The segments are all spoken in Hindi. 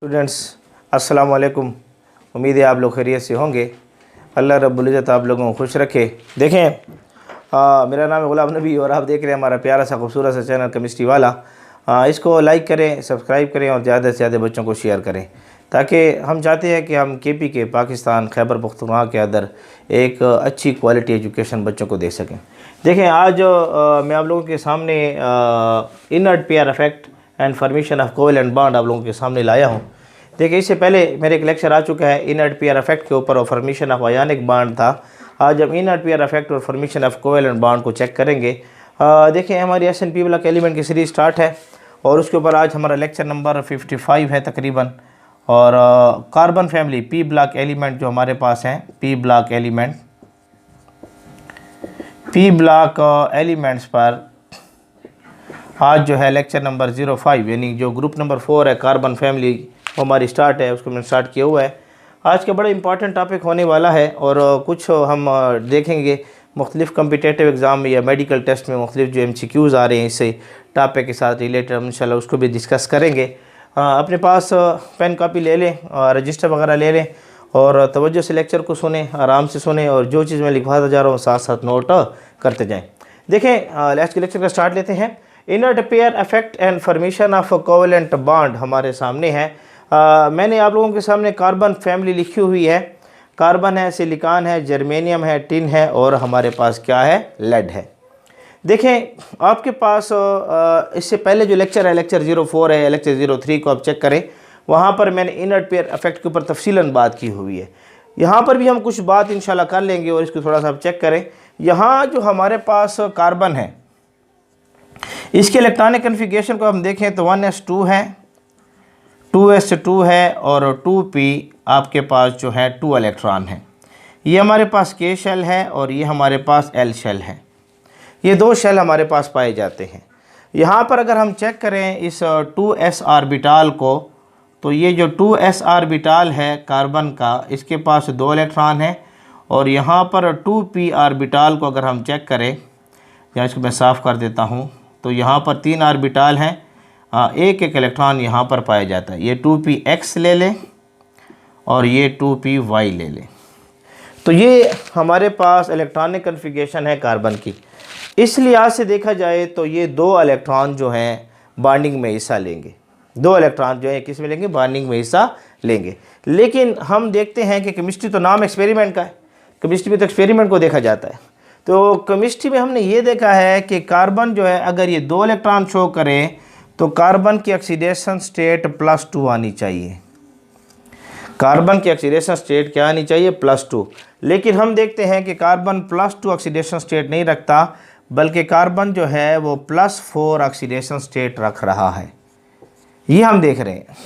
स्टूडेंट्स अस्सलाम वालेकुम। उम्मीद है आप लोग खैरियत से होंगे। अल्लाह रब्बुल इज़्ज़त आप लोगों को खुश रखे। देखें मेरा नाम है गुलाम नबी और आप देख रहे हैं हमारा प्यारा सा खूबसूरत सा चैनल केमिस्ट्री वाला। इसको लाइक करें, सब्सक्राइब करें और ज़्यादा से ज़्यादा बच्चों को शेयर करें, ताकि हम चाहते हैं कि हम केपी के पाकिस्तान खैबर पख्तूनख्वा के अंदर एक अच्छी क्वालिटी एजुकेशन बच्चों को दे सकें। देखें आज मैं आप लोगों के सामने inert pair effect and formation of covalent bond आप लोगों के सामने लाया हूँ। देखिए इससे पहले मेरे एक लेक्चर आ चुका है इनर्ट पेयर इफेक्ट के ऊपर और फॉर्मेशन ऑफ आयनिक बॉन्ड था। आज हम इनर्ट पेयर इफेक्ट और फॉर्मेशन ऑफ कोवेलेंट बॉन्ड को चेक करेंगे। देखिए हमारी SNP ब्लॉक एलिमेंट की सीरीज स्टार्ट है और उसके ऊपर आज हमारा लेक्चर नंबर 55 है तकरीबन। और carbon family P block element जो हमारे पास हैं, पी ब्लॉक एलिमेंट्स पर आज जो है लेक्चर नंबर 05 यानी जो ग्रुप नंबर 4 है कार्बन फैमिली वो हमारी स्टार्ट है, उसको मैंने स्टार्ट किया हुआ है। आज का बड़ा इंपॉर्टेंट टॉपिक होने वाला है और कुछ हम देखेंगे मुख्तलिफ़ कम्पिटेटिव एग्ज़ाम में या मेडिकल टेस्ट में मुख्तलिफ़ जो MCQs आ रहे हैं इससे टॉपिक के साथ रिलेटेड, हम इंशाल्लाह उसको भी डिस्कस करेंगे। अपने पास पेन कॉपी ले लें, रजिस्टर वगैरह ले लें और तवज्जो से लेक्चर को सुने, आराम से सुने और जो चीज़ मैं लिखवाता जा रहा हूँ साथ साथ नोट करते जाएँ। देखें आज के लेक्चर का स्टार्ट लेते हैं। Inert pair effect and formation of covalent bond हमारे सामने है। मैंने आप लोगों के सामने कार्बन फैमिली लिखी हुई है। कार्बन है, सिलिकॉन है, जर्मेनियम है, टिन है और हमारे पास क्या है, लेड है। देखें आपके पास इससे पहले जो लेक्चर है लेक्चर 04 है, लेक्चर 03 को आप चेक करें, वहाँ पर मैंने इनर्ट पेयर इफेक्ट के ऊपर तफसीलन बात की हुई है। यहाँ पर भी हम कुछ बात इंशाल्लाह कर लेंगे और इसको थोड़ा सा आप चेक करें। यहाँ जो हमारे पास कार्बन है इसके इलेक्ट्रॉनिक कन्फिगरेशन को हम देखें तो 1s2 है, 2s2 है और 2p आपके पास जो है 2 इलेक्ट्रॉन है। ये हमारे पास K शेल है और ये हमारे पास L शेल है। ये दो शेल हमारे पास पाए जाते हैं। यहाँ पर अगर हम चेक करें इस 2s ऑर्बिटाल को तो ये जो 2s ऑर्बिटाल है कार्बन का, इसके पास 2 इलेक्ट्रॉन है और यहाँ पर 2p ऑर्बिटाल को अगर हम चेक करें, या इसको मैं साफ़ कर देता हूँ, तो यहाँ पर 3 ऑर्बिटाल हैं, एक एक इलेक्ट्रॉन यहाँ पर पाया जाता है। ये 2px ले लें और ये 2py ले लें। तो ये हमारे पास इलेक्ट्रॉनिक कन्फिगरेशन है कार्बन की। इस लिहाज से देखा जाए तो ये 2 इलेक्ट्रॉन जो हैं बॉन्डिंग में हिस्सा लेंगे। 2 इलेक्ट्रॉन जो है किस में लेंगे, बॉन्डिंग में हिस्सा लेंगे। लेकिन हम देखते हैं कि केमिस्ट्री तो नाम एक्सपेरिमेंट का है, केमिस्ट्री में तो एक्सपेरिमेंट को देखा जाता है। तो केमिस्ट्री में हमने ये देखा है कि कार्बन जो है अगर ये 2 इलेक्ट्रॉन शो करें तो कार्बन की ऑक्सीडेशन स्टेट +2 आनी चाहिए। कार्बन की ऑक्सीडेशन स्टेट क्या आनी चाहिए, +2। लेकिन हम देखते हैं कि कार्बन +2 ऑक्सीडेशन स्टेट नहीं रखता, बल्कि कार्बन जो है वो +4 ऑक्सीडेशन स्टेट रख रहा है। ये हम देख रहे हैं।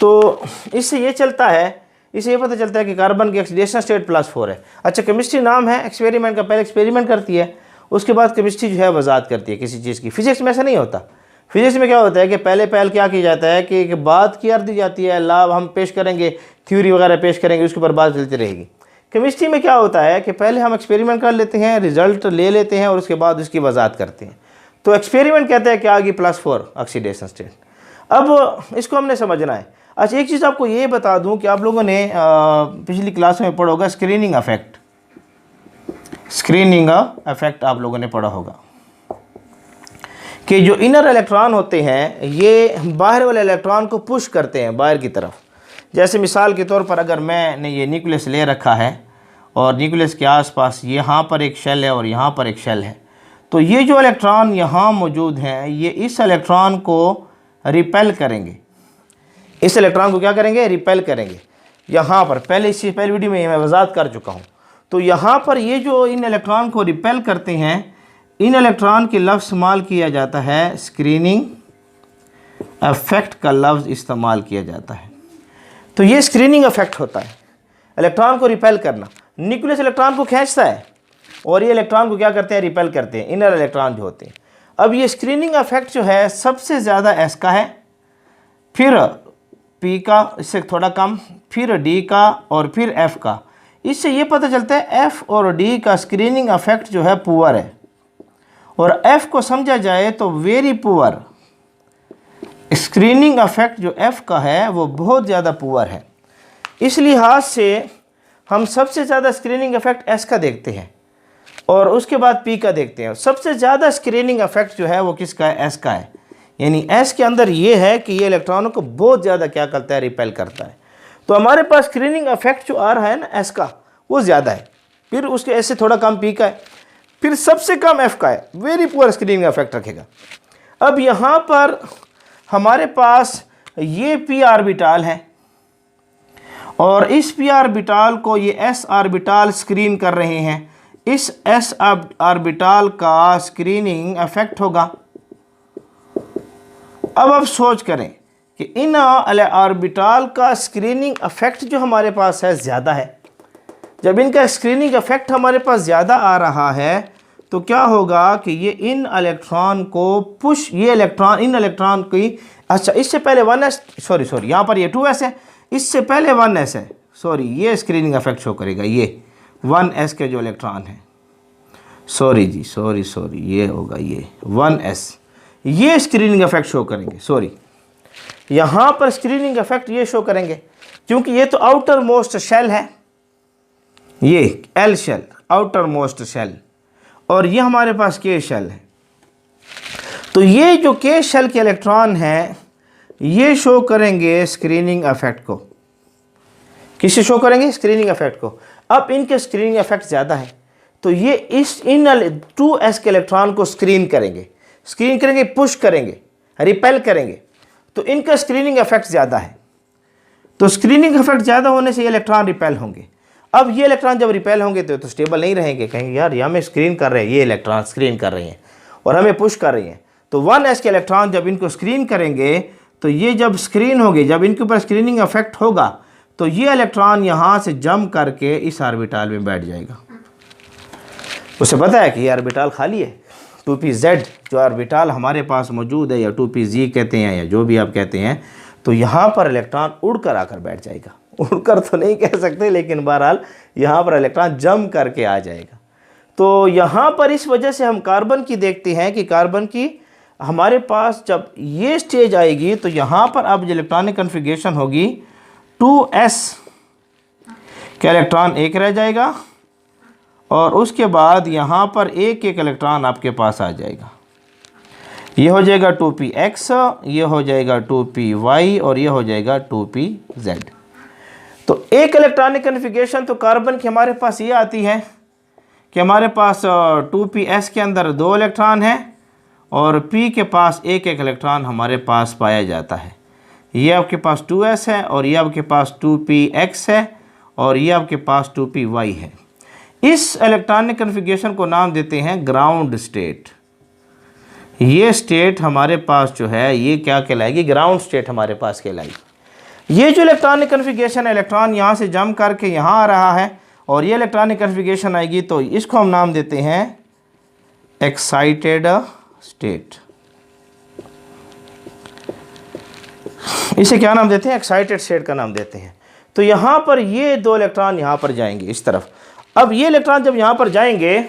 तो इससे ये चलता है, इससे ये पता चलता है कि कार्बन की ऑक्सीडेशन स्टेट +4 है। अच्छा, केमिस्ट्री नाम है एक्सपेरिमेंट का, पहले एक्सपेरिमेंट करती है, उसके बाद केमिस्ट्री जो है वजाहत करती है किसी चीज़ की। फिजिक्स में ऐसा नहीं होता। फिजिक्स में क्या होता है कि पहले क्या किया जाता है कि एक बात क्लियर दी जाती है, लाभ हम पेश करेंगे, थ्योरी वगैरह पेश करेंगे, उसके ऊपर बात चलती रहेगी। केमिस्ट्री में क्या होता है कि पहले हम एक्सपेरिमेंट कर लेते हैं, रिजल्ट ले लेते हैं और उसके बाद उसकी वजाहत करते हैं। तो एक्सपेरिमेंट कहता है कि आ गई +4 ऑक्सीडेशन स्टेट। अब इसको हमने समझना है। अच्छा, एक चीज़ आपको ये बता दूं कि आप लोगों ने पिछली क्लास में पढ़ा होगा स्क्रीनिंग इफेक्ट आप लोगों ने पढ़ा होगा कि जो इनर इलेक्ट्रॉन होते हैं ये बाहर वाले इलेक्ट्रॉन को पुश करते हैं बाहर की तरफ। जैसे मिसाल के तौर पर अगर मैंने ये न्यूक्लियस ले रखा है और न्यूक्लियस के आसपास यहाँ पर एक शेल है और यहाँ पर एक शेल है, तो ये जो इलेक्ट्रॉन यहाँ मौजूद हैं ये इस इलेक्ट्रॉन को रिपेल करेंगे। इस इलेक्ट्रॉन को क्या करेंगे, रिपेल करेंगे। यहाँ पर पहले इससे पहले वीडियो में मैं वजाहत कर चुका हूँ। तो यहाँ पर ये जो इन इलेक्ट्रॉन को रिपेल करते हैं, इन इलेक्ट्रॉन के लफ्ज़ इस्तेमाल किया जाता है, स्क्रीनिंग इफेक्ट का लफ्ज़ इस्तेमाल किया जाता है। तो ये स्क्रीनिंग इफेक्ट होता है, इलेक्ट्रॉन को रिपेल करना। न्यूक्लियस इलेक्ट्रॉन को खींचता है और ये इलेक्ट्रॉन को क्या करते हैं, रिपेल करते हैं, इनर इलेक्ट्रॉन जो होते हैं। अब ये स्क्रीनिंग इफेक्ट जो है सबसे ज़्यादा S का है, फिर P का, इससे थोड़ा कम, फिर D का और फिर F का। इससे ये पता चलता है F और D का स्क्रीनिंग इफेक्ट जो है पुअर है और F को समझा जाए तो वेरी पुअर। स्क्रीनिंग इफेक्ट जो F का है वो बहुत ज़्यादा पुअर है। इस लिहाज से हम सबसे ज़्यादा स्क्रीनिंग इफेक्ट S का देखते हैं और उसके बाद P का देखते हैं। सबसे ज़्यादा स्क्रीनिंग इफेक्ट जो है वो किसका है? S का है। यानी S के अंदर ये है कि ये इलेक्ट्रॉनों को बहुत ज़्यादा क्या करता है? रिपेल करता है। तो हमारे पास स्क्रीनिंग इफेक्ट जो आ रहा है ना S का, वो ज़्यादा है, फिर उसके ऐसे थोड़ा कम P का है, फिर सबसे कम F का है। वेरी पुअर स्क्रीनिंग इफेक्ट रखेगा। अब यहाँ पर हमारे पास ये P ऑर्बिटल है और इस P ऑर्बिटल को ये S ऑर्बिटल स्क्रीन कर रहे हैं। इस S ऑर्बिटल का स्क्रीनिंग इफेक्ट होगा। अब आप सोच करें कि इन ऑर्बिटल का स्क्रीनिंग इफेक्ट जो हमारे पास है ज़्यादा है। जब इनका स्क्रीनिंग इफेक्ट हमारे पास ज़्यादा आ रहा है तो क्या होगा कि ये इन इलेक्ट्रॉन को पुश, ये इलेक्ट्रॉन इन इलेक्ट्रॉन की, अच्छा इससे पहले 1s, सॉरी यहाँ पर ये 2s है, इससे पहले 1s है, सॉरी ये स्क्रीनिंग इफेक्ट शो करेगा। ये 1s के जो इलेक्ट्रॉन है, सॉरी जी, सॉरी ये होगा ये 1s, ये स्क्रीनिंग इफेक्ट शो करेंगे। सॉरी यहाँ पर स्क्रीनिंग इफेक्ट ये शो करेंगे क्योंकि ये तो आउटर मोस्ट शेल है, ये L shell, outer most shell, और ये हमारे पास K शेल है। तो ये जो K शेल के इलेक्ट्रॉन हैं ये शो करेंगे स्क्रीनिंग इफेक्ट को। किसे शो करेंगे? स्क्रीनिंग इफेक्ट को। अब इनके स्क्रीनिंग इफेक्ट ज़्यादा है तो ये इन 2s के इलेक्ट्रॉन को स्क्रीन करेंगे, पुश करेंगे, रिपेल करेंगे। तो इनका स्क्रीनिंग इफेक्ट ज़्यादा है। तो स्क्रीनिंग इफेक्ट ज़्यादा होने से ये इलेक्ट्रॉन रिपेल होंगे। अब ये इलेक्ट्रॉन जब रिपेल होंगे तो स्टेबल नहीं रहेंगे, कहेंगे यार ये हमें स्क्रीन कर रहे हैं, ये इलेक्ट्रॉन स्क्रीन कर रहे हैं और हमें पुश कर रही हैं। तो 1s के इलेक्ट्रॉन जब इनको स्क्रीन करेंगे तो ये जब स्क्रीन होगी, जब इनके ऊपर स्क्रीनिंग इफेक्ट होगा तो ये इलेक्ट्रॉन यहाँ से जंप करके इस ऑर्बिटल में बैठ जाएगा। उसे पता है कि ये ऑर्बिटल खाली है। 2pz जो ऑर्बिटल हमारे पास मौजूद है, या 2pz कहते हैं या जो भी आप कहते हैं, तो यहाँ पर इलेक्ट्रॉन उड़कर आकर बैठ जाएगा। उड़कर तो नहीं कह सकते, लेकिन बहरहाल यहाँ पर इलेक्ट्रॉन जंप करके आ जाएगा। तो यहाँ पर इस वजह से हम कार्बन की देखते हैं कि कार्बन की हमारे पास जब ये स्टेज आएगी तो यहाँ पर अब जो इलेक्ट्रॉनिक कन्फिगरेशन होगी 2s का इलेक्ट्रॉन एक रह जाएगा और उसके बाद यहाँ पर एक इलेक्ट्रॉन आपके पास आ जाएगा। ये हो जाएगा 2px, ये हो जाएगा 2py और ये हो जाएगा 2pz। तो एक इलेक्ट्रॉनिक कन्फिगरेशन तो कार्बन की हमारे पास ये आती है कि हमारे पास 2ps के अंदर 2 इलेक्ट्रॉन हैं और p के पास एक इलेक्ट्रॉन हमारे पास पाया जाता है। ये आपके पास 2s है और ये आपके पास 2px है और ये आपके पास 2py है। इस इलेक्ट्रॉनिक कन्फिगरेशन को नाम देते हैं ग्राउंड स्टेट। ये स्टेट हमारे पास जो है ये क्या कहलाएगी? ग्राउंड स्टेट हमारे पास कहलाएगी। ये जो इलेक्ट्रॉनिक कन्फिगरेशन है, इलेक्ट्रॉन यहाँ से जंप करके यहाँ आ रहा है और ये इलेक्ट्रॉनिक कन्फिगरेशन आएगी तो इसको हम नाम देते हैं एक्साइटेड स्टेट। इसे क्या नाम देते हैं? एक्साइटेड स्टेट का नाम देते हैं। तो यहाँ पर ये 2 इलेक्ट्रॉन यहाँ पर जाएंगे इस तरफ। अब ये इलेक्ट्रॉन जब यहाँ पर जाएंगे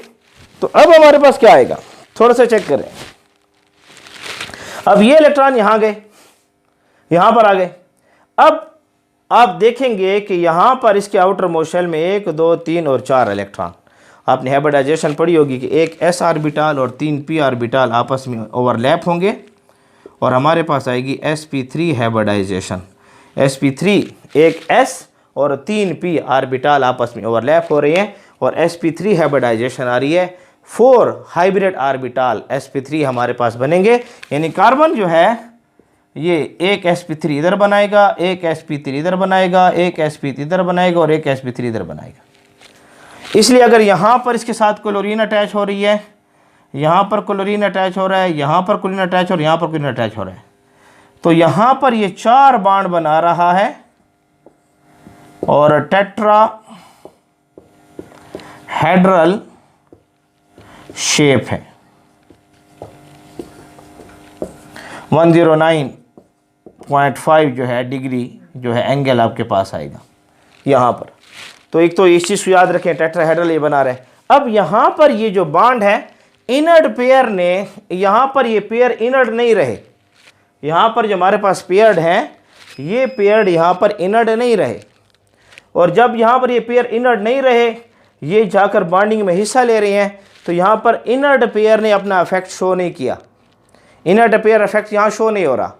तो अब हमारे पास क्या आएगा? थोड़ा सा चेक करें। अब ये इलेक्ट्रॉन यहाँ गए, यहाँ पर आ गए। अब आप देखेंगे कि यहाँ पर इसके आउटर मोस्ट शेल में 1, 2, 3 और 4 इलेक्ट्रॉन। आपने हाइब्रिडाइजेशन पढ़ी होगी कि एक s ऑर्बिटल और 3 p ऑर्बिटल आपस में ओवरलैप होंगे और हमारे पास आएगी sp3 हाइब्रिडाइजेशन। sp3 एक s और 3 p ऑर्बिटल आपस में ओवरलैप हो रही हैं और sp3 हाइब्रिडाइजेशन आ रही है। 4 हाइब्रिड ऑर्बिटल sp3 हमारे पास बनेंगे। यानी कार्बन जो है ये एक sp3 इधर बनाएगा, एक sp3 इधर बनाएगा, एक sp3 इधर बनाएगा और एक sp3 इधर बनाएगा। इसलिए अगर यहाँ पर इसके साथ क्लोरीन अटैच हो रही है, यहाँ पर क्लोरीन अटैच हो रहा है, यहाँ पर क्लोरीन अटैच हो रहा है, यहाँ पर क्लोरीन अटैच हो रहा है, तो यहाँ पर ये 4 बॉन्ड बना रहा है और टेट्रा हेड्रल शेप है। 109.5 जो है डिग्री जो है एंगल आपके पास आएगा यहाँ पर। तो एक तो इस चीज़ को याद रखें, टेट्राहेड्रल ये बना रहे हैं। अब यहाँ पर ये जो बॉन्ड है इनर्ट पेयर ने, यहाँ पर ये पेयर इनर्ट नहीं रहे, यहाँ पर जो हमारे पास पेयर्ड हैं, ये पेयर्ड यहाँ पर इनर्ड नहीं रहे, और जब यहाँ पर ये पेयर इनर्ड नहीं रहे, ये जाकर बॉन्डिंग में हिस्सा ले रहे हैं, तो यहाँ पर इनर्ड पेयर ने अपना इफेक्ट शो नहीं किया, इनर्ड पेयर इफेक्ट यहाँ शो नहीं हो रहा।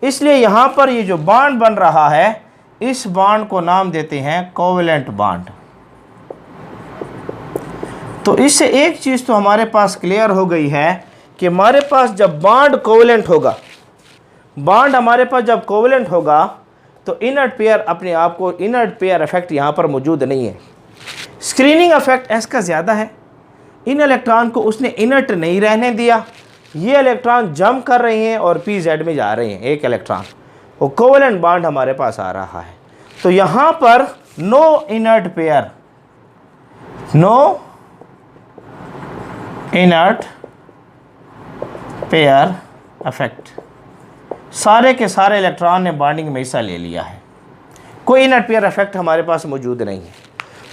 इसलिए यहाँ पर ये जो बॉन्ड बन रहा है, इस बॉन्ड को नाम देते हैं कोवेलेंट बॉन्ड। तो इससे एक चीज़ तो हमारे पास क्लियर हो गई है कि हमारे पास जब बॉन्ड कोवेलेंट होगा, बॉन्ड हमारे पास जब कोवेलेंट होगा, तो इनर्ट पेयर अपने आप को, इनर्ट पेयर इफेक्ट यहाँ पर मौजूद नहीं है। स्क्रीनिंग इफेक्ट एस का ज़्यादा है, इन इलेक्ट्रॉन को उसने इनर्ट नहीं रहने दिया, ये इलेक्ट्रॉन जंप कर रहे हैं और पी जेड में जा रहे हैं एक इलेक्ट्रॉन, वो कोवेलेंट बॉन्ड हमारे पास आ रहा है। तो यहाँ पर no inert pair, no inert pair effect, सारे के सारे इलेक्ट्रॉन ने बॉन्डिंग में हिस्सा ले लिया है, कोई इनर्ट पेयर इफेक्ट हमारे पास मौजूद नहीं है।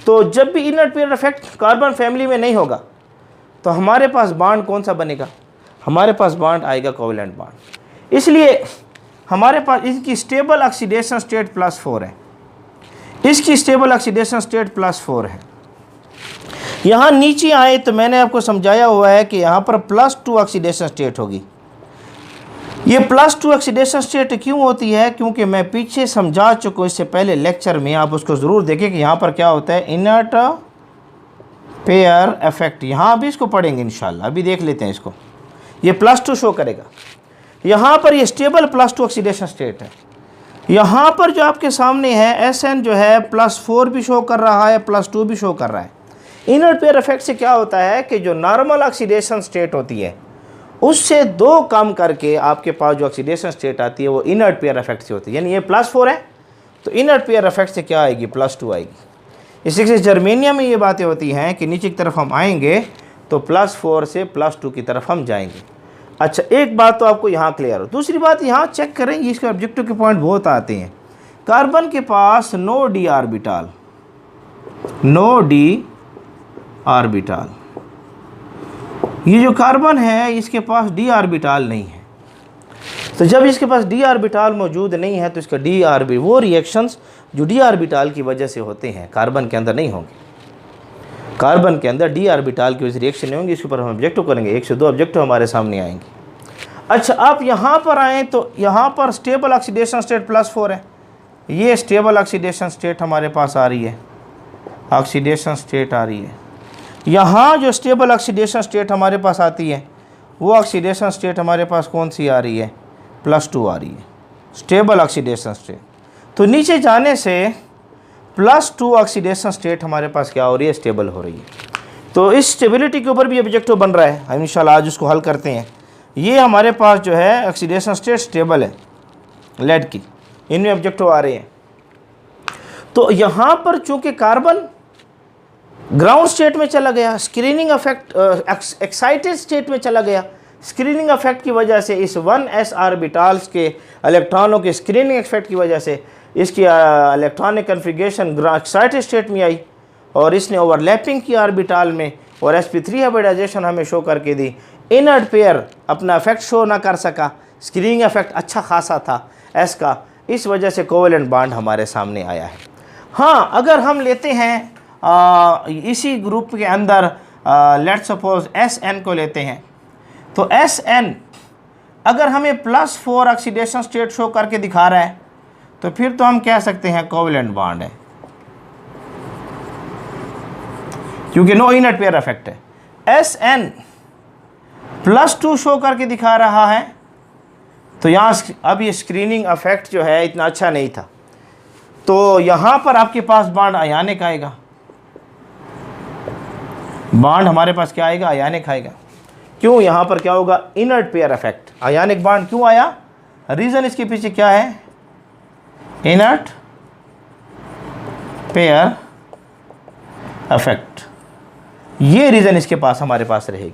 तो जब भी inert pair effect carbon family में नहीं होगा, तो हमारे पास बॉन्ड कौन सा बनेगा, हमारे पास बॉन्ड आएगा कोवेलेंट बॉन्ड। इसलिए हमारे पास इसकी स्टेबल ऑक्सीडेशन स्टेट +4 है, इसकी स्टेबल ऑक्सीडेशन स्टेट +4 है। यहाँ नीचे आए तो मैंने आपको समझाया हुआ है कि यहाँ पर +2 ऑक्सीडेशन स्टेट होगी। ये +2 ऑक्सीडेशन स्टेट क्यों होती है, क्योंकि मैं पीछे समझा चुका हूँ इससे पहले लेक्चर में, आप उसको ज़रूर देखें कि यहाँ पर क्या होता है, इनर्ट पेयर इफेक्ट। यहाँ भी इसको पढ़ेंगे इंशाल्लाह, अभी देख लेते हैं इसको। ये +2 शो करेगा, यहाँ पर ये स्टेबल +2 ऑक्सीडेशन स्टेट है। यहाँ पर जो आपके सामने है SN जो है +4 भी शो कर रहा है, +2 भी शो कर रहा है। इनर्ट पेयर इफेक्ट से क्या होता है कि जो नॉर्मल ऑक्सीडेशन स्टेट होती है उससे 2 कम करके आपके पास जो ऑक्सीडेशन स्टेट आती है वो इनर्ट पेयर इफेक्ट से होती है। यानी ये +4 है तो इनर्ट पेयर इफेक्ट से क्या आएगी, +2 आएगी। इसी से जर्मेनियम में ये बातें होती हैं कि नीचे की तरफ हम आएंगे तो +4 से +2 की तरफ हम जाएंगे। अच्छा, एक बात तो आपको यहाँ क्लियर हो। दूसरी बात यहाँ चेक करेंगे, इसके ऑब्जेक्टिव के पॉइंट बहुत आते हैं। कार्बन के पास no d orbital, no d orbital, ये जो कार्बन है इसके पास d ऑर्बिटल नहीं है। तो जब इसके पास d ऑर्बिटल मौजूद नहीं है तो इसका d ऑर्बिटल, वो रिएक्शंस जो d ऑर्बिटल की वजह से होते हैं कार्बन के अंदर नहीं होंगे। कार्बन के अंदर d ऑर्बिटल की वजह से रिएक्शन नहीं होंगी। इसके ऊपर हम ऑब्जेक्टिव करेंगे, 1 से 2 ऑब्जेक्टिव हमारे सामने आएंगे। अच्छा, आप यहाँ पर आएँ तो यहाँ पर स्टेबल ऑक्सीडेशन स्टेट +4 है, ये स्टेबल ऑक्सीडेशन स्टेट हमारे पास आ रही है, ऑक्सीडेशन स्टेट आ रही है। यहाँ जो स्टेबल ऑक्सीडेशन स्टेट हमारे पास आती है वो ऑक्सीडेशन स्टेट हमारे पास कौन सी आ रही है, +2 आ रही है, स्टेबल ऑक्सीडेशन स्टेट। तो नीचे जाने से +2 ऑक्सीडेशन स्टेट हमारे पास क्या हो रही है, स्टेबल हो रही है। तो इस स्टेबिलिटी के ऊपर भी ऑब्जेक्टिव बन रहा है, हम इंशाल्लाह आज उसको हल करते हैं। ये हमारे पास जो है ऑक्सीडेशन स्टेट स्टेबल है लेड की, इनमें ऑब्जेक्टिव आ रहे हैं। तो यहाँ पर चूँकि कार्बन ग्राउंड स्टेट में चला गया, स्क्रीनिंग इफेक्ट एक्साइटेड स्टेट में चला गया, स्क्रीनिंग इफेक्ट की वजह से इस 1s ऑर्बिटल्स के इलेक्ट्रॉनों के स्क्रीनिंग इफेक्ट की वजह से इसकी इलेक्ट्रॉनिक कन्फिगरेशन एक्साइटेड स्टेट में आई और इसने ओवरलैपिंग की ऑर्बिटल में, और sp3 हाइब्रिडाइजेशन हमें शो करके दी। इनर्ट पेयर अपना इफेक्ट शो ना कर सका, स्क्रीनिंग इफेक्ट अच्छा खासा था S का, इस वजह से कोवेलेंट बॉन्ड हमारे सामने आया है। हाँ, अगर हम लेते हैं इसी ग्रुप के अंदर लेट्स सपोज SN को लेते हैं, तो SN अगर हमें +4 ऑक्सीडेशन स्टेट शो करके दिखा रहा है तो फिर तो हम कह सकते हैं कोवेलेंट बॉन्ड है, क्योंकि नो इनर्ट पेयर इफेक्ट है। SN +2 शो करके दिखा रहा है तो यहाँ अब ये स्क्रीनिंग इफेक्ट जो है इतना अच्छा नहीं था, तो यहाँ पर आपके पास बॉन्ड आयानिक आएगा, बॉन्ड हमारे पास क्या आएगा, आयानिक आएगा। क्यों, यहाँ पर क्या होगा, इनर्ट पेयर इफेक्ट। आयानिक बॉन्ड क्यों आया, रीज़न इसके पीछे क्या है, इनर्ट पेयर इफेक्ट, ये रीज़न इसके पास हमारे पास रहेगी,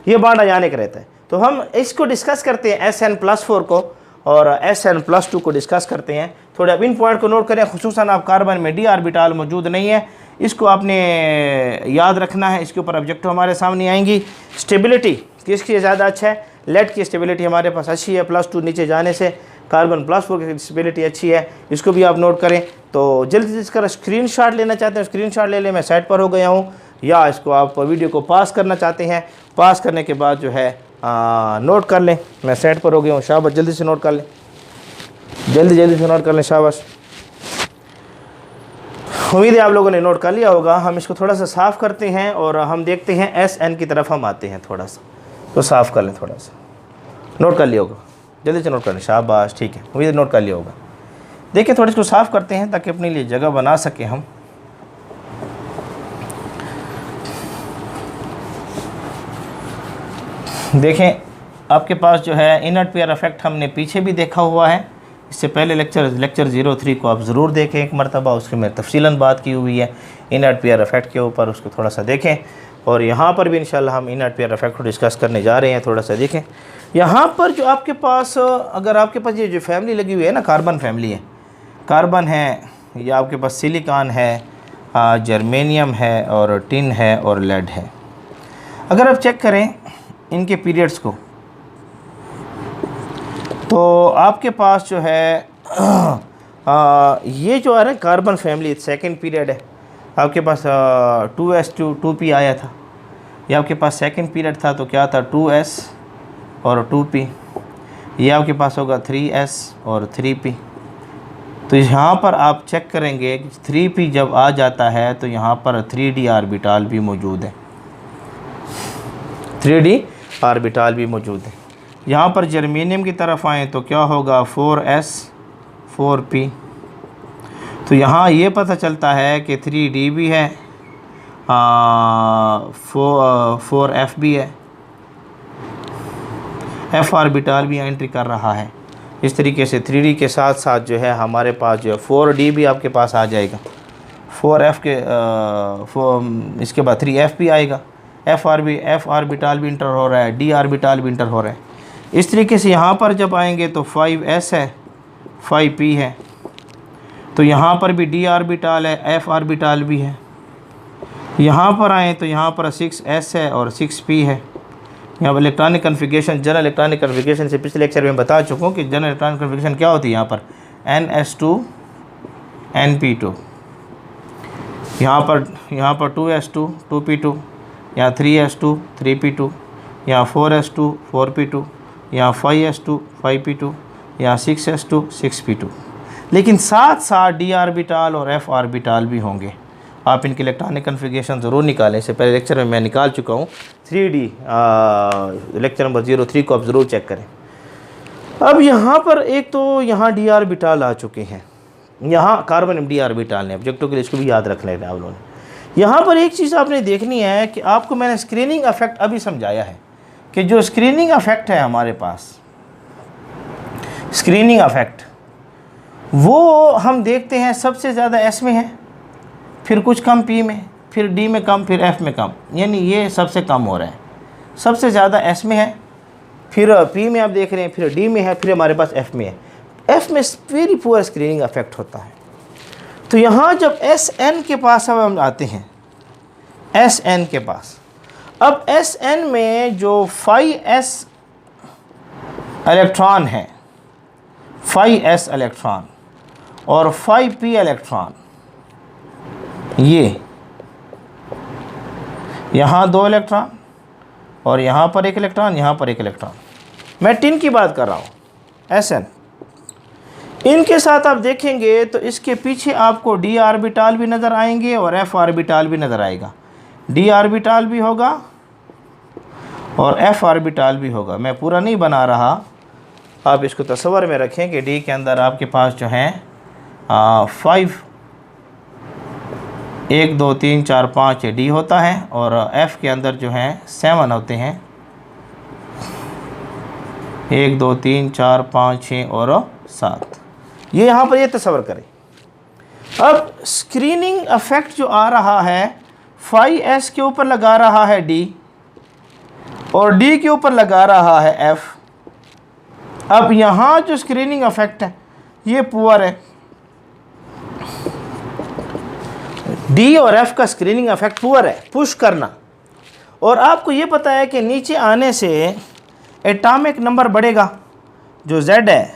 ये बॉन्ड आयानिक रहता है। तो हम इसको डिस्कस करते हैं SN+4 को और SN+2 को डिस्कस करते हैं। थोड़े अब इन पॉइंट को नोट करें, खुसूसन आप कार्बन में d ऑर्बिटल मौजूद नहीं है, इसको आपने याद रखना है। इसके ऊपर ऑब्जेक्टिव हमारे सामने आएंगी। स्टेबिलिटी किसकी ज़्यादा अच्छा है, लेड की स्टेबिलिटी हमारे पास अच्छी है, +2 नीचे जाने से कार्बन +4 की स्टेबिलिटी अच्छी है, इसको भी आप नोट करें। तो जल्दी से इसका स्क्रीनशॉट लेना चाहते हैं स्क्रीनशॉट ले लें, मैं साइट पर हो गया हूँ, या इसको आप वीडियो को पास करना चाहते हैं, पास करने के बाद जो है नोट कर लें। मैं साइट पर हो गया हूँ, शाबाश, जल्दी से नोट कर लें, जल्दी से नोट कर लें, शाबाश। उम्मीद है आप लोगों ने नोट कर लिया होगा। हम इसको थोड़ा सा साफ़ करते हैं और हम देखते हैं SN की तरफ हम आते हैं, थोड़ा सा तो साफ़ कर लें, थोड़ा सा नोट कर लिया होगा, जल्दी से नोट कर लें, शाबाश, ठीक है, उम्मीद है नोट कर लिया होगा। देखिए थोड़ा इसको साफ़ करते हैं ताकि अपने लिए जगह बना सकें हम। देखें आपके पास जो है इनर्ट पेयर इफेक्ट हमने पीछे भी देखा हुआ है, इससे पहले लेक्चर 03 को आप ज़रूर देखें एक मरतबा, उसकी मैं तफसीलन बात की हुई है इनर्ट पेयर इफेक्ट के ऊपर, उसको थोड़ा सा देखें। और यहाँ पर भी इंशाल्लाह हम इनर्ट पेयर इफेक्ट को डिस्कस करने जा रहे हैं, थोड़ा सा देखें। यहाँ पर जो आपके पास, अगर आपके पास ये जो फैमिली लगी हुई है ना, कार्बन फैमिली है, कार्बन है, या आपके पास सिलिकॉन है, जर्मेनियम है, और टिन है, और लेड है। अगर आप चेक करें इनके पीरियड्स को, तो आपके पास जो है ये जो है ना कार्बन फैमिली सेकंड पीरियड है, आपके पास 2s2 2p आया था, ये आपके पास सेकंड पीरियड था, तो क्या था 2s और 2p, ये आपके पास होगा 3s और 3p। तो यहाँ पर आप चेक करेंगे 3p जब आ जाता है तो यहाँ पर 3d ऑर्बिटल भी मौजूद है, 3d ऑर्बिटल भी मौजूद है। यहाँ पर जर्मेनियम की तरफ आएँ तो क्या होगा 4s 4p। तो यहाँ ये पता चलता है कि 3d भी है, 4f भी है, f ऑर्बिटल भी एंट्री कर रहा है। इस तरीके से 3d के साथ साथ जो है हमारे पास जो है 4d भी आपके पास आ जाएगा, 4f के इसके बाद 3f भी आएगा, f ऑर्बिटल भी इंटर हो रहा है, d ऑर्बिटल भी इंटर हो रहा है। इस तरीके से यहाँ पर जब आएंगे तो 5s है, 5p है, तो यहाँ पर भी d ऑर्बिटल है, f ऑर्बिटल भी है। यहाँ पर आएँ तो यहाँ पर 6s है और 6p है। यहाँ पर electronic configuration, general electronic configuration से पिछले लेक्चर में बता चुका हूँ कि जनरल इलेक्ट्रॉनिक कन्फिगरेशन क्या होती है। यहाँ पर ns2 np2, यहाँ पर 2s2 2p2, यहाँ 3s2 3p2, यहाँ 4s2 4p2, यहाँ 5s2 5p2, यहाँ 6s2 6p2। लेकिन साथ साथ d ऑर्बिटल और f ऑर्बिटल भी होंगे। आप इनके इलेक्ट्रॉनिक कन्फिगरेशन ज़रूर निकालें, इससे पहले लेक्चर में मैं निकाल चुका हूँ। 3D लेक्चर नंबर 03 को आप ज़रूर चेक करें। अब यहाँ पर एक तो यहाँ d ऑर्बिटल आ चुके हैं, यहाँ कार्बन d ऑर्बिटल ने, ऑब्जेक्टिव के लिए इसको भी याद रख लेना आप लोगों ने। यहाँ पर एक चीज़ आपने देखनी है कि आपको मैंने स्क्रीनिंग इफेक्ट अभी समझाया है कि जो स्क्रीनिंग इफेक्ट है हमारे पास, स्क्रीनिंग इफेक्ट वो हम देखते हैं सबसे ज़्यादा S में है, फिर कुछ कम P में, फिर D में कम, फिर F में कम, यानी ये सबसे कम हो रहा है। सबसे ज़्यादा S में है, फिर P में आप देख रहे हैं, फिर D में है, फिर हमारे पास F में है। F में वेरी पुअर स्क्रीनिंग इफेक्ट होता है। तो यहाँ जब SN के पास अब हम आते हैं, SN के पास, अब SN में जो 5s इलेक्ट्रॉन है, 5s इलेक्ट्रॉन और 5p इलेक्ट्रॉन, ये यहाँ 2 इलेक्ट्रॉन और यहाँ पर 1 इलेक्ट्रॉन, यहाँ पर 1 इलेक्ट्रॉन। मैं टिन की बात कर रहा हूँ, SN। इनके साथ आप देखेंगे तो इसके पीछे आपको d ऑर्बिटल भी नज़र आएंगे और f ऑर्बिटल भी नज़र आएगा, d ऑर्बिटल भी होगा और f ऑर्बिटल भी होगा। मैं पूरा नहीं बना रहा, आप इसको तस्वर में रखें कि d के अंदर आपके पास जो हैं 5 1 2 3 4 5 D होता है और F के अंदर जो हैं 7 होते हैं, 1 2 3 4 5 6 और 7। ये यहाँ पर ये तस्वर करें। अब स्क्रीनिंग इफेक्ट जो आ रहा है 5s के ऊपर लगा रहा है D और D के ऊपर लगा रहा है F। अब यहाँ जो स्क्रीनिंग इफेक्ट है ये पुअर है, D और F का स्क्रीनिंग इफेक्ट पुअर है, पुश करना। और आपको ये पता है कि नीचे आने से एटॉमिक नंबर बढ़ेगा, जो Z है,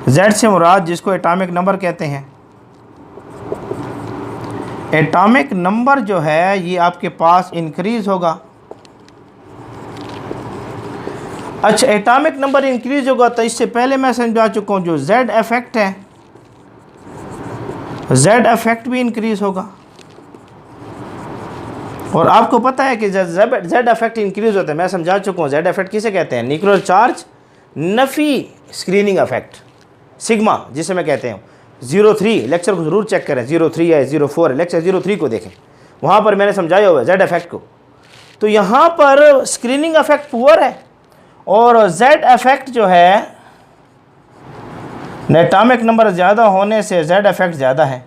Z से मुराद जिसको एटॉमिक नंबर कहते हैं, एटॉमिक नंबर जो है ये आपके पास इंक्रीज होगा। अच्छा, एटॉमिक नंबर इंक्रीज होगा तो इससे पहले मैं समझा चुका हूँ जो Z इफेक्ट है, Z इफेक्ट भी इंक्रीज होगा। और आपको पता है कि Z इफेक्ट इंक्रीज होता है, मैं समझा चुका हूँ। Z इफेक्ट किसे कहते हैं? न्यूक्लियर चार्ज नफ़ी स्क्रीनिंग इफेक्ट, सिग्मा जिसे मैं कहते हैं। 03 लेक्चर को ज़रूर चेक करें, 03 है, 04 है, लेक्चर 03 को देखें, वहाँ पर मैंने समझाया हुआ है Z इफेक्ट को। तो यहाँ पर स्क्रीनिंग इफेक्ट पुअर है और Z इफेक्ट जो है एटॉमिक नंबर ज़्यादा होने से Z इफेक्ट ज़्यादा है।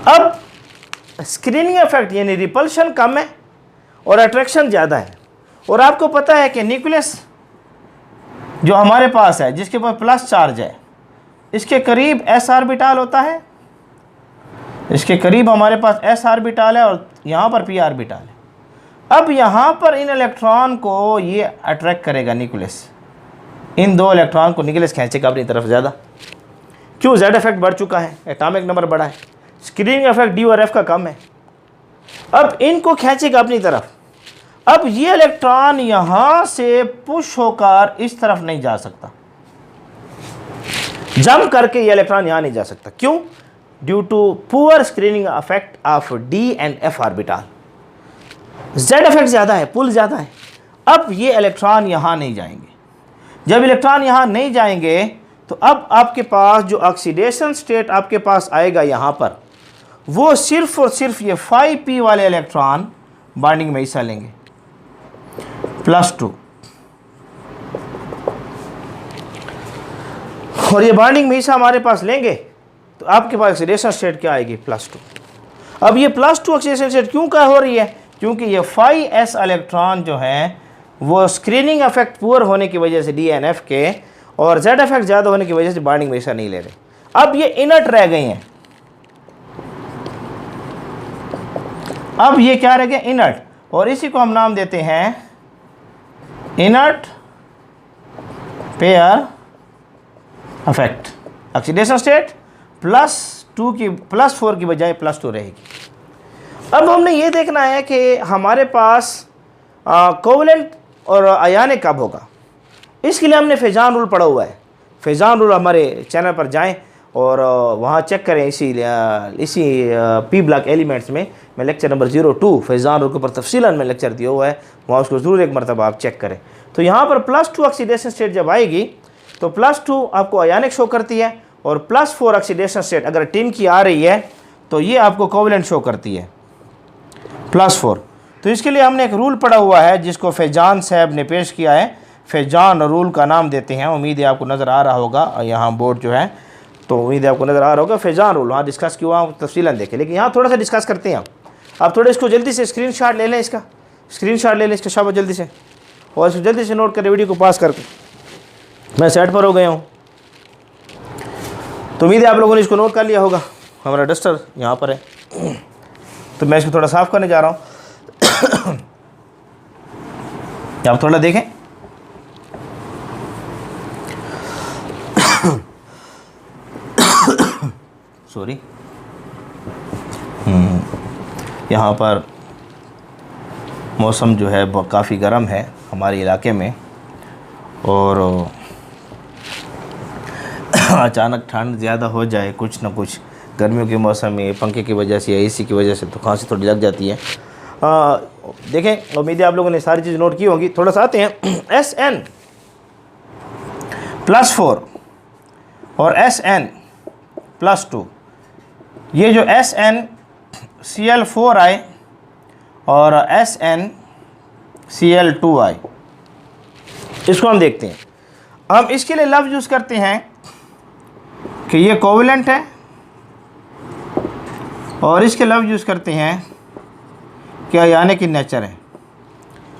अब स्क्रीनिंग इफेक्ट यानी रिपल्शन कम है और अट्रैक्शन ज़्यादा है। और आपको पता है कि न्यूक्लियस जो हमारे पास है जिसके पास प्लस चार्ज है, इसके करीब s ऑर्बिटल होता है, इसके करीब हमारे पास s ऑर्बिटल है और यहाँ पर p ऑर्बिटल है। अब यहाँ पर इन इलेक्ट्रॉन को ये अट्रैक्ट करेगा न्यूक्लियस, इन दो इलेक्ट्रॉन को न्यूक्लियस खींचेगा अपनी तरफ ज़्यादा। क्यों? Z इफेक्ट बढ़ चुका है, एटॉमिक नंबर बढ़ा है, स्क्रीनिंग इफेक्ट D और F का कम है। अब इनको खींचेगा अपनी तरफ। अब ये इलेक्ट्रॉन यहाँ से पुश होकर इस तरफ नहीं जा सकता, जंप करके ये इलेक्ट्रॉन यहाँ नहीं जा सकता। क्यों? Due to poor screening effect of D and F orbital. Z effect ज़्यादा है, पुल ज़्यादा है। अब ये इलेक्ट्रॉन यहाँ नहीं जाएंगे। जब इलेक्ट्रॉन यहाँ नहीं जाएंगे तो अब आपके पास जो ऑक्सीडेशन स्टेट आपके पास आएगा यहाँ पर, वो सिर्फ और सिर्फ ये 5p वाले इलेक्ट्रॉन बॉन्डिंग में हिस्सा लेंगे, +2। और ये बॉन्डिंग में हिस्सा हमारे पास लेंगे तो आपके पास ऑक्सीडेशन स्टेट क्या आएगी? +2। अब ये +2 ऑक्सीडेशन स्टेट क्यों क्या हो रही है? क्योंकि ये 5s इलेक्ट्रॉन जो हैं वो स्क्रीनिंग इफेक्ट पुअर होने की वजह से D and F के और Z इफेक्ट ज़्यादा होने की वजह से बॉन्डिंग में हिस्सा नहीं ले रहे। अब ये इनर्ट रह गए हैं। अब ये क्या रह गए? इनर्ट। और इसी को हम नाम देते हैं inert pair effect. Oxidation state +4 की बजाय +2 रहेगी। अब हमने ये देखना है कि हमारे पास कोवलेंट और आयनिक कब होगा। इसके लिए हमने फेजान रूल पढ़ा हुआ है। फेजान रूल हमारे चैनल पर जाएं और वहाँ चेक करें। इसी पी ब्लॉक एलिमेंट्स में मैं लेक्चर नंबर 02 फेजान रूल के ऊपर तफसीलन में लेक्चर दिया हुआ है, वहाँ उसको ज़रूर एक मरतबा आप चेक करें। तो यहाँ पर +2 ऑक्सीडेशन स्टेट जब आएगी तो +2 आपको आयनिक शो करती है और +4 ऑक्सीडेशन स्टेट अगर टिन की आ रही है तो ये आपको कोवलेंट शो करती है, +4। तो इसके लिए हमने एक रूल पढ़ा हुआ है जिसको फैजान साहब ने पेश किया है। फैजान रूल का नाम देते हैं। उम्मीद है आपको नज़र आ रहा होगा, यहाँ बोर्ड जो है, तो उम्मीद है आपको नज़र आ रहा होगा। फैजान रूल वहाँ डिस्कस किया, वहाँ तफसीलन देखें, लेकिन यहाँ थोड़ा सा डिस्कस करते हैं। आप थोड़ा इसको जल्दी से स्क्रीनशॉट ले लें, इसका स्क्रीनशॉट ले लें इसका शाबाश जल्दी से, और इसको जल्दी से नोट करें, वीडियो को पास करके। मैं सेट पर हो गया हूँ, तो उम्मीद है आप लोगों ने इसको नोट कर लिया होगा। हमारा डस्टर यहाँ पर है, तो मैं इसको थोड़ा साफ़ करने जा रहा हूँ। आप थोड़ा देखें। सॉरी, यहाँ पर मौसम जो है काफ़ी गर्म है हमारे इलाके में, और अचानक ठंड ज़्यादा हो जाए, कुछ ना कुछ गर्मियों के मौसम में पंखे की वजह से या एसी की वजह से तो खांसी थोड़ी लग जाती है। देखें, उम्मीद है आप लोगों ने सारी चीज़ नोट की होंगी। थोड़ा सा आते हैं। Sn +4 और Sn +2, ये जो Sn Cl4 आए और Sn Cl2 आए, इसको हम देखते हैं। हम इसके लिए लफ्ज़ यूज़ करते हैं कि ये कोवलेंट है, और इसके लफ्ज़ यूज़ करते हैं कि आयनिक इन नेचर है।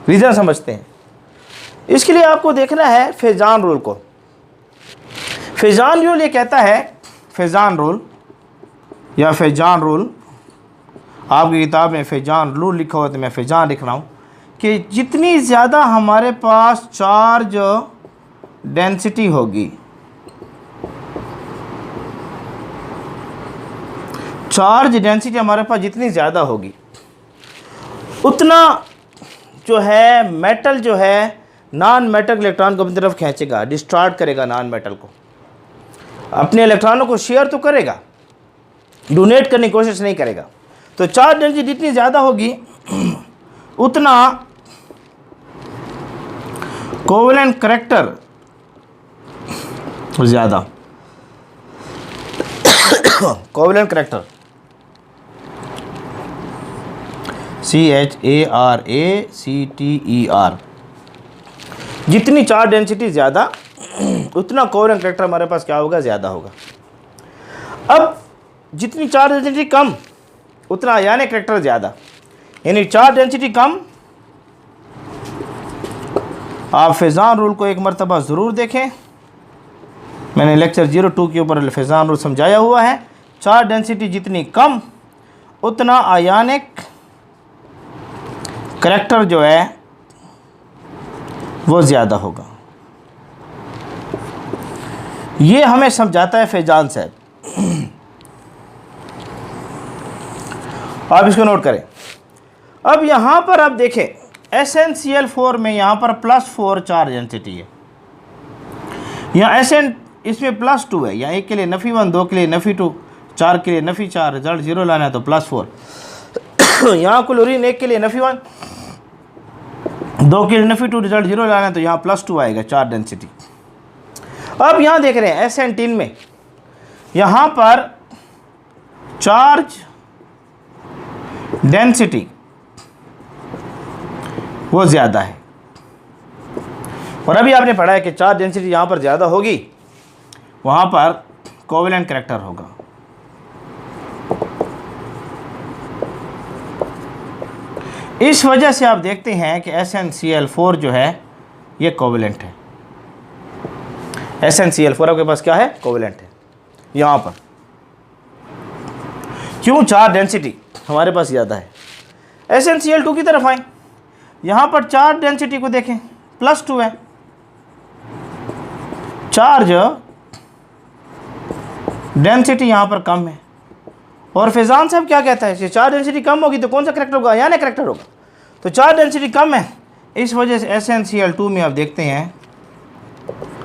रीज़न समझते हैं। इसके लिए आपको देखना है फैजान रूल को। फैजान रूल ये कहता है, फैजान रूल या फैजान रूल, आपकी किताब में फैजान रूल लिखा हुआ है तो मैं फैजान लिख रहा हूँ। कि जितनी ज़्यादा हमारे पास चार्ज डेंसिटी होगी, चार्ज डेंसिटी हमारे पास जितनी ज़्यादा होगी, उतना जो है मेटल जो है नॉन मेटल इलेक्ट्रॉन को अपनी तरफ खींचेगा, डिस्ट्रॉय करेगा नॉन मेटल को, अपने इलेक्ट्रॉनों को शेयर तो करेगा, डोनेट करने की कोशिश नहीं करेगा। तो चार्ज डेंसिटी जितनी ज़्यादा होगी उतना कोवेलेंट करैक्टर ज़्यादा, कोवेलेंट करैक्टर CHARACTER, जितनी चार्ज डेंसिटी ज़्यादा उतना कोवेलेंट करैक्टर हमारे पास क्या होगा, ज़्यादा होगा। अब जितनी चार्ज डेंसिटी कम उतना आयनिक करैक्टर ज़्यादा, यानी चार्ज डेंसिटी कम। आप फेज़ान रूल को एक मरतबा ज़रूर देखें, मैंने लेक्चर 02 के ऊपर फेज़ान रूल समझाया हुआ है। चार्ज डेंसिटी जितनी कम उतना आयनिक करैक्टर जो है वो ज़्यादा होगा। ये हमें समझाता है फैजान साहब, आप इसको नोट करें। अब यहाँ पर आप देखें SnCl4 में यहाँ पर +4 चार्ज डेंसिटी है, यहाँ SN इसमें +2 है, यहाँ 1 के लिए -1, 2 के लिए -2, 4 के लिए -4, रिजल्ट 0 लाना है तो +4। यहाँ क्लोरीन 1 के लिए -1, 2 के लिए -2, रिजल्ट 0 लाना है तो यहाँ +2 आएगा चार्ज डेंसिटी। अब यहाँ देख रहे हैं SN10 में यहाँ पर चार्ज डेंसिटी वो ज़्यादा है, और अभी आपने पढ़ा है कि चार्ज डेंसिटी यहाँ पर ज़्यादा होगी वहाँ पर कोवेलेंट करैक्टर होगा। इस वजह से आप देखते हैं कि SnCl4 जो है ये कोवेलेंट है। SnCl4 आपके पास क्या है, कोवेलेंट है। यहाँ पर क्यों, चार्ज डेंसिटी हमारे पास ज़्यादा है। SnCl2 की तरफ आए, यहाँ पर चार्ज डेंसिटी को देखें +2 है, चार्ज डेंसिटी यहाँ पर कम है। और फैजान साहब क्या कहता है कि चार्ज डेंसिटी कम होगी तो कौन सा करैक्टर होगा, आयनिक करैक्टर होगा। तो चार्ज डेंसिटी कम है, इस वजह से SnCl2 में आप देखते हैं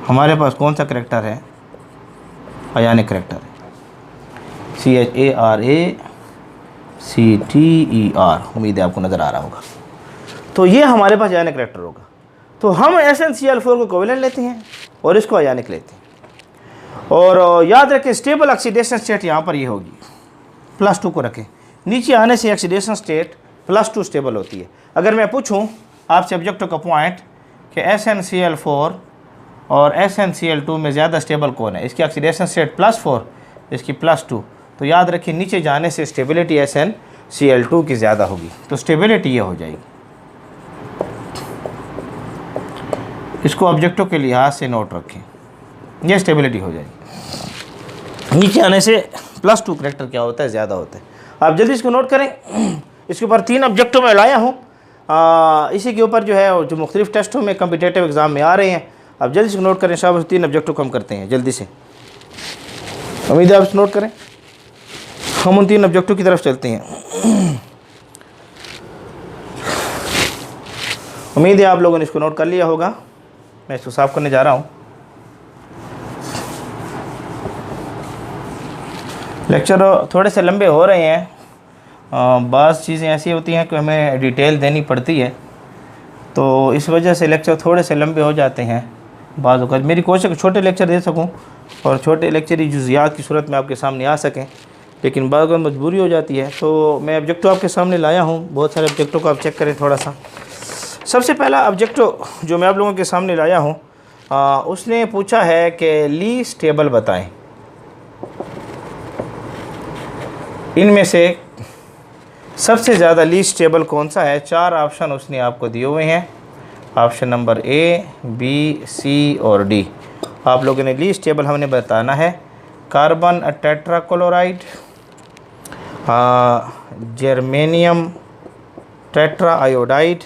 हमारे पास कौन सा करैक्टर है, आयनिक करैक्टर है, CHARACTER। उम्मीद है आपको नज़र आ रहा होगा। तो ये हमारे पास आयनिक करैक्टर होगा। तो हम SnCl4 को कोवेलेंट लेते हैं और इसको आयनिक लेते हैं। और याद रखें स्टेबल ऑक्सीडेशन स्टेट यहाँ पर ये होगी, +2 को रखें, नीचे आने से ऑक्सीडेशन स्टेट +2 स्टेबल होती है। अगर मैं पूछूं आपसे ऑब्जेक्टिव का पॉइंट कि SnCl4 और SnCl2 में ज़्यादा स्टेबल कौन है, इसकी ऑक्सीडेशन स्टेट +4, इसकी +2, तो याद रखिए नीचे जाने से स्टेबिलिटी SnCl2 की ज़्यादा होगी, तो स्टेबिलिटी ये हो जाएगी। इसको ऑब्जेक्टिव के लिहाज से नोट रखें, ये स्टेबिलिटी हो जाएगी। नीचे आने से +2 करैक्टर क्या होता है, ज़्यादा होता है। आप जल्दी इसको नोट करें। इसके ऊपर 3 ऑब्जेक्टिव मैं लाया हूँ, इसी के ऊपर जो है जो मुख्तलिफ टेस्टों में कम्पिटेटिव एग्ज़ाम में आ रहे हैं। आप जल्दी से नोट करें, शाबाश। 3 ऑब्जेक्टिव कम करते हैं जल्दी से, उम्मीद है आप नोट करें। हम उन 3 ऑब्जेक्टिव की तरफ चलते हैं। उम्मीद है आप लोगों ने इसको नोट कर लिया होगा। मैं इसको साफ़ करने जा रहा हूँ। लेक्चर थोड़े से लंबे हो रहे हैं, बाज़ चीज़ें ऐसी होती हैं कि हमें डिटेल देनी पड़ती है, तो इस वजह से लेक्चर थोड़े से लंबे हो जाते हैं। बाज़ वक़्त मेरी कोशिश छोटे लेक्चर दे सकूं और छोटे लेक्चर जुज़ियात की सूरत में आपके सामने आ सकें, लेकिन बाज़ वक़्त मजबूरी हो जाती है। तो मैं ऑब्जेक्टिव आपके सामने लाया हूँ, बहुत सारे ऑब्जेक्टिव को आप चेक करें थोड़ा सा। सबसे पहला ऑब्जेक्टिव जो मैं आप लोगों के सामने लाया हूँ, उसने पूछा है कि लीस्ट टेबल बताएं, इनमें से सबसे ज़्यादा लीस्ट टेबल कौन सा है। 4 ऑप्शन उसने आपको दिए हुए हैं, option number A, B, C और D। आप लोगों ने लीस्ट टेबल हमने बताना है। Carbon tetrachloride, germanium tetra iodide,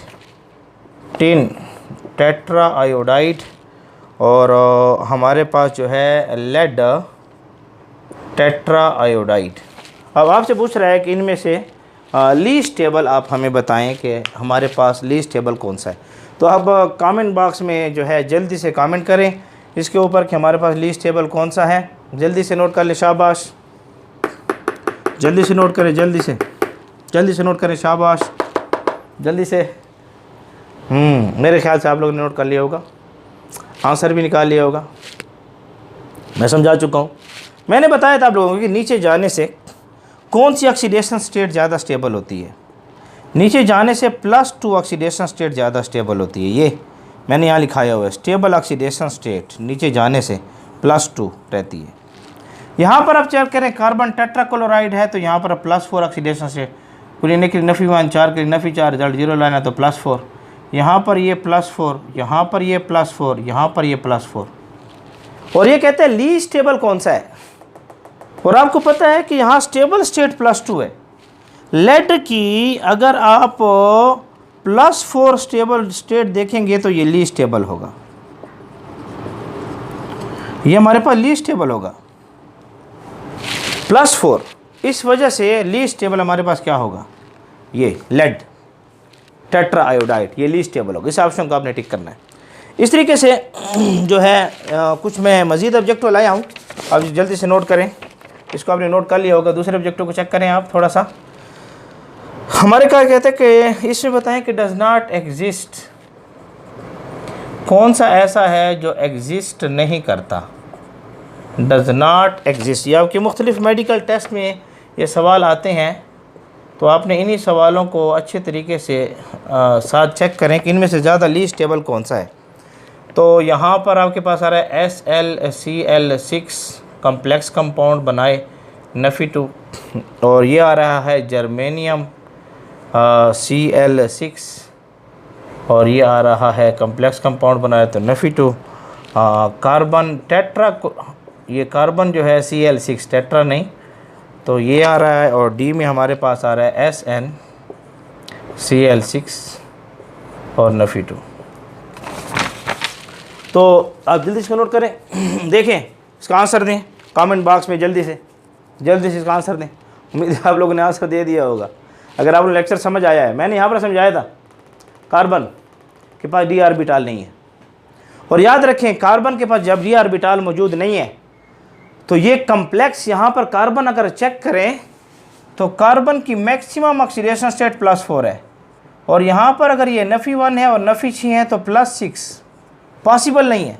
tin tetra iodide, और हमारे पास जो है लेड टेट्रा आयोडाइड। अब आपसे पूछ रहा है कि इनमें से लीस्ट टेबल आप हमें बताएं कि हमारे पास लीस्ट टेबल कौन सा है। तो आप कमेंट बॉक्स में जो है जल्दी से कमेंट करें इसके ऊपर कि हमारे पास लीस्ट टेबल कौन सा है। जल्दी से नोट कर ले, शाबाश, जल्दी से नोट करें, जल्दी से नोट करें, शाबाश, जल्दी से। मेरे ख्याल से आप लोगों ने नोट कर लिया होगा, आंसर भी निकाल लिया होगा। मैं समझा चुका हूँ। मैंने बताया था आप लोगों को कि नीचे जाने से कौन सी ऑक्सीडेशन स्टेट ज़्यादा स्टेबल होती है। नीचे जाने से +2 ऑक्सीडेशन स्टेट ज़्यादा स्टेबल होती है। ये मैंने यहाँ लिखाया हुआ है, स्टेबल ऑक्सीडेशन स्टेट नीचे जाने से +2 रहती है। यहाँ पर आप चेक करें, कार्बन टेट्राक्लोराइड है तो यहाँ पर +4 ऑक्सीडेशन स्टेट, कुल के नफ़ी 1 4 के नफ़ी 4 रिजल्ट 0 लाना तो +4, यहाँ पर ये +4, यहाँ पर ये +4, यहाँ पर ये +4। और ये कहते हैं लीस्ट स्टेबल कौन सा है। और आपको पता है कि यहाँ स्टेबल स्टेट +2 है। लेड की अगर आप +4 स्टेबल स्टेट देखेंगे तो ये लीस्ट स्टेबल होगा, ये हमारे पास लीस्ट स्टेबल होगा +4। इस वजह से लीस्ट स्टेबल हमारे पास क्या होगा, ये लेड टेट्रा आयोडाइड, ये लीस्ट स्टेबल होगा। इस ऑप्शन को आपने टिक करना है। इस तरीके से जो है कुछ मैं मज़ीद ऑब्जेक्टिव लाया हूँ, आप जल्दी से नोट करें। इसको आपने नोट कर लिया होगा। दूसरे ऑब्जेक्टिव को चेक करें आप थोड़ा सा। हमारे क्या कहते हैं कि इसमें बताएं कि डज़ नॉट एग्जिस्ट, कौन सा ऐसा है जो एग्जिस्ट नहीं करता। डज़ नॉट एग्जिस्ट, या आपके मुख्तलिफ मेडिकल टेस्ट में ये सवाल आते हैं, तो आपने इन्हीं सवालों को अच्छे तरीके से साथ चेक करें कि इनमें से ज़्यादा लीस्ट स्टेबल कौन सा है। तो यहाँ पर आपके पास आ रहा है SlCl6 कम्प्लेक्स कंपाउंड बनाए Fe2, और ये आ रहा है जर्मेनियम Cl6, और ये आ रहा है कम्प्लेक्स कंपाउंड बनाए तो Fe2। कार्बन टेट्रा, ये कार्बन जो है Cl6 टेट्रा नहीं, तो ये आ रहा है। और डी में हमारे पास आ रहा है SnCl6 और Fe2। तो आप जल्दी से नोट करें, देखें इसका आंसर दें कमेंट बॉक्स में, जल्दी से इसका आंसर दें। उम्मीद है आप लोगों ने आंसर दे दिया होगा। अगर आपको लेक्चर समझ आया है, मैंने यहाँ पर समझाया था कार्बन के पास d ऑर्बिटल नहीं है। और याद रखें कार्बन के पास जब d ऑर्बिटल मौजूद नहीं है तो ये कम्प्लेक्स, यहाँ पर कार्बन अगर चेक करें तो कार्बन की मैक्सिमम ऑक्सीडेशन स्टेट +4 है, और यहाँ पर अगर ये Fe1 है और Fe6 है तो +6, पॉसिबल नहीं है।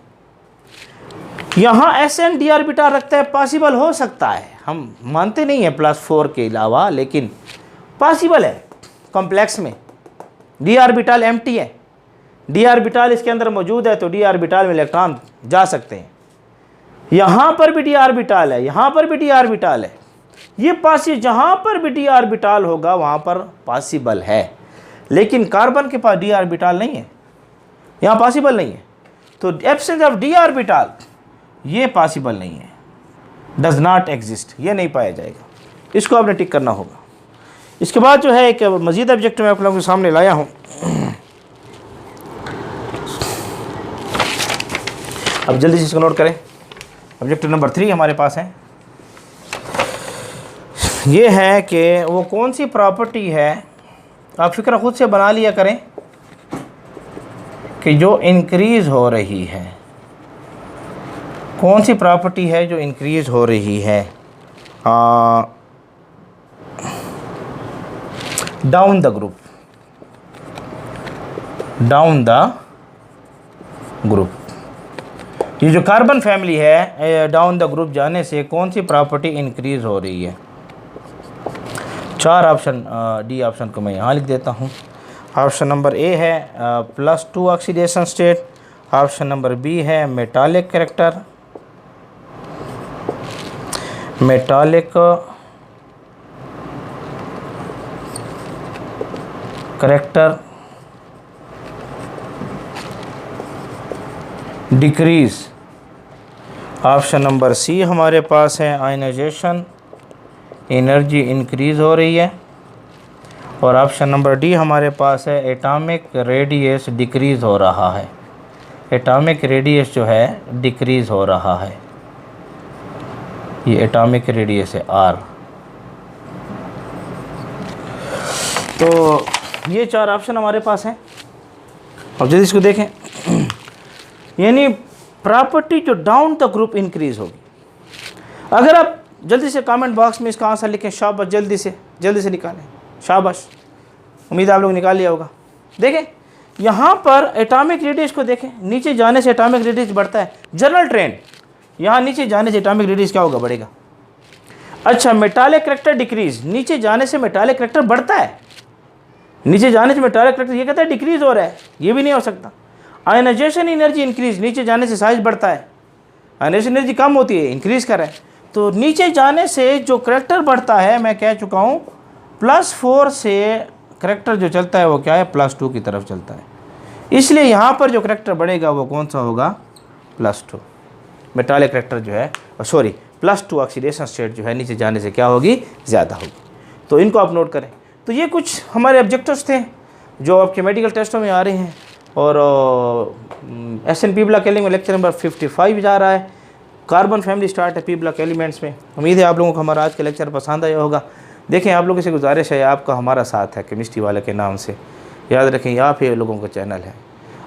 यहाँ Sn d ऑर्बिटल रखता है, पॉसिबल हो सकता है, हम मानते नहीं हैं +4 के अलावा, लेकिन पॉसिबल है। कॉम्प्लेक्स में d ऑर्बिटल एम्प्टी है, d ऑर्बिटल इसके अंदर मौजूद है तो d ऑर्बिटल में इलेक्ट्रॉन जा सकते हैं। यहाँ पर भी d ऑर्बिटल है, यहाँ पर भी d ऑर्बिटल है, ये पॉसिबल, जहाँ पर भी d ऑर्बिटल होगा वहाँ पर पॉसिबल है। लेकिन कार्बन के पास d ऑर्बिटल नहीं है, यहाँ पॉसिबल नहीं है। तो एब्सेंस ऑफ d ऑर्बिटल ये पॉसिबल नहीं है, डज नॉट एग्जिस्ट, ये नहीं पाया जाएगा। इसको आपने टिक करना होगा। इसके बाद जो है एक मज़ीद ऑब्जेक्ट मैं आप लोगों के सामने लाया हूँ। अब जल्दी से इसको नोट करें। ऑब्जेक्टिव नंबर 3 हमारे पास है। ये है कि वो कौन सी प्रॉपर्टी है, आप फिक्र खुद से बना लिया करें, कि जो इंक्रीज़ हो रही है। कौन सी प्रॉपर्टी है जो इंक्रीज़ हो रही है down the group, down the group. ये जो कार्बन फैमिली है, डाउन द ग्रुप जाने से कौन सी प्रॉपर्टी इंक्रीज़ हो रही है। 4 ऑप्शन, डी ऑप्शन को मैं यहाँ लिख देता हूँ। ऑप्शन नंबर ए है +2 oxidation state, option number B है metallic character, metallic character decrease, option number C हमारे पास है आयनाइजेशन एनर्जी इंक्रीज़ हो रही है, और ऑप्शन नंबर डी हमारे पास है, एटॉमिक रेडियस डिक्रीज़ हो रहा है। एटॉमिक रेडियस जो है डिक्रीज़ हो रहा है, ये एटॉमिक रेडियस है आर। तो ये 4 ऑप्शन हमारे पास हैं। अब जल्दी इसको देखें, यानी प्रॉपर्टी जो डाउन द ग्रुप इंक्रीज होगी। अगर आप जल्दी से कमेंट बॉक्स में इसका आंसर लिखें, शाबाश, जल्दी से निकालें, शाबाश। उम्मीद आप लोग निकाल लिया होगा। देखें यहाँ पर एटॉमिक रेडियस को देखें, नीचे जाने से एटॉमिक रेडियस बढ़ता है। जनरल ट्रेंड, यहाँ नीचे जाने से एटॉमिक रेडियस क्या होगा, बढ़ेगा। अच्छा, मेटालिक करैक्टर डिक्रीज, नीचे जाने से मेटालिक करैक्टर बढ़ता है, नीचे जाने से मेटालिक करैक्टर ये कहता है डिक्रीज हो रहा है, ये भी नहीं हो सकता। आयनाइजेशन एनर्जी इंक्रीज, नीचे जाने से साइज बढ़ता है, आयनाइजेशन एनर्जी कम होती है, इंक्रीज कर रहा है। तो नीचे जाने से जो करैक्टर बढ़ता है, मैं कह चुका हूँ +4 से करैक्टर जो चलता है वो क्या है, +2 की तरफ चलता है। इसलिए यहाँ पर जो करैक्टर बढ़ेगा वो कौन सा होगा, +2। मेटालिक करैक्टर जो है, सॉरी +2 ऑक्सीडेशन स्टेट जो है नीचे जाने से क्या होगी, ज़्यादा होगी। तो इनको आप नोट करें। तो ये कुछ हमारे ऑब्जेक्टिव्स थे जो आपके मेडिकल टेस्टों में आ रहे हैं। और SN P block element lecture number 55 जा रहा है। कार्बन फैमिली स्टार्ट है P ब्लॉक एलिमेंट्स में। उम्मीद है आप लोगों को हमारा आज का लेक्चर पसंद आया होगा। देखें, आप लोगों से गुजारिश है, आपका हमारा साथ है केमिस्ट्री वाले के नाम से। याद रखें, आप ही लोगों का चैनल है,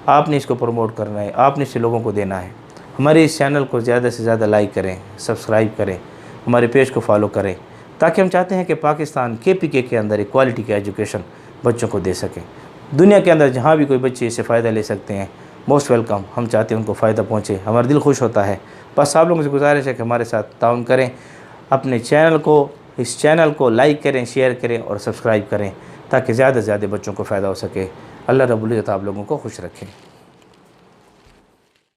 आपने इसको प्रमोट करना है, आपने इसे लोगों को देना है। हमारे इस चैनल को ज़्यादा से ज़्यादा लाइक करें, सब्सक्राइब करें, हमारे पेज को फॉलो करें, ताकि हम चाहते हैं कि पाकिस्तान KPK के अंदर एक क्वालिटी का एजुकेशन बच्चों को दे सकें। दुनिया के अंदर जहाँ भी कोई बच्चे इससे फ़ायदा ले सकते हैं, मोस्ट वेलकम। हम चाहते हैं उनको फ़ायदा पहुँचे, हमारा दिल खुश होता है। बस आप लोगों से गुजारिश है कि हमारे साथ ताउन करें, अपने चैनल को, इस चैनल को लाइक करें, शेयर करें और सब्सक्राइब करें, ताकि ज़्यादा से ज़्यादा बच्चों को फ़ायदा हो सके। अल्लाह रब्बुल इज़्ज़त आप लोगों को खुश रखें।